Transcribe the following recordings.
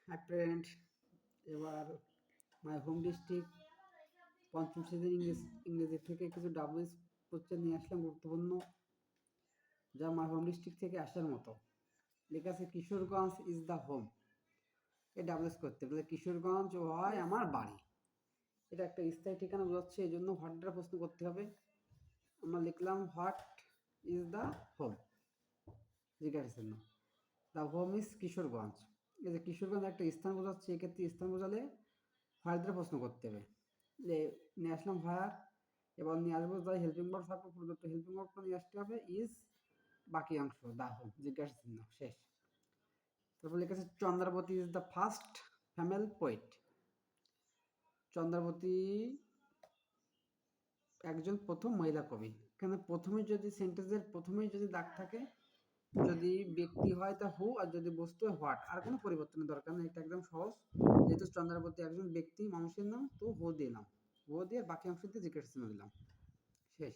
Hi friend, এবার my home district পঞ্চম শ্রেণীর ইংরেজি থেকে কিছু ডাব্লিউএস কোশ্চেন নিয়ে আসলাম গুরুত্বপূর্ণ, যা মাই হোম ডিস্ট্রিক্ট থেকে আসার মতো। লেখা আছে কিশোরগঞ্জ ইজ দ্য হোম। এই ডাব্লিউএস করতে বলে কিশোরগঞ্জ হয় আমার বাড়ি। এটা একটা স্থায়ী ঠিকানা বোঝাচ্ছে, এই জন্য হোয়াটটা প্রশ্ন করতে হবে। আমরা লিখলাম হোয়াট ইজ দ্য হোম, জিজ্ঞাসার জন্য। The home is Kishoreganj. এই যে কিশোরগঞ্জ একটা স্থান বোঝাচ্ছে, এক্ষেত্রে স্থান বোঝালে ফার্দার প্রশ্ন করতে হবে। যে নিয়ে আসলাম ভায়ার, এবার নিয়ে আসবো যাই হেল্পিং ভার্ব থাকবে, প্রদত্ত হেল্পিং ভার্বটা নিয়ে আসতে হবে ইজ, বাকি অংশ দা হোম, জিজ্ঞাসা চিহ্ন শেষ। তারপর লেখা আছে Chandrabati is the first female poet. Chandrabati একজন প্রথম মহিলা কবি। এখানে প্রথমে যদি সেন্টেন্সের প্রথমেই যদি দাগ থাকে, যদি ব্যক্তি হয় তা হু, আর যদি বস্তু হয় হোয়াট, আর কোনো পরিবর্তনের দরকার নেই। এটা একদম সহজ। যেহেতু চন্দ্রাবতী একজন ব্যক্তি, মানুষের নাম, তো হু দিলাম, হু দিয়ে বাকি অংশ দিয়ে জিজ্ঞাসা চিহ্ন দিলাম, শেষ।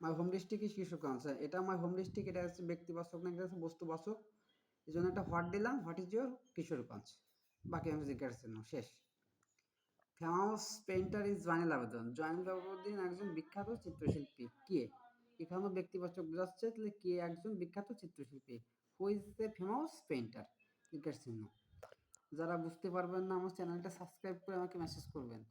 My home district is Kishoreganj. এটা মাই হোম ডিস্ট্রিক্ট, এটা হচ্ছে ব্যক্তিবাচক না, এটা হচ্ছে বস্তুবাচক, এই জন্য একটা হোয়াট দিলাম, হোয়াট ইজ ইয়োর কিশোরগঞ্জ, বাকি অংশ জিজ্ঞাসা চিহ্ন শেষ। Famous painter is Zainul Abedin. Zainul Abedin একজন বিখ্যাত চিত্রশিল্পী। কে, এখানেও ব্যক্তিবাচক বোঝাচ্ছে, তাহলে কে একজন বিখ্যাত চিত্রশিল্পী। Who is a famous painter, জিজ্ঞাসা চিহ্ন। যারা বুঝতে পারবেন না, আমার চ্যানেলটা সাবস্ক্রাইব করে আমাকে মেসেজ করবেন।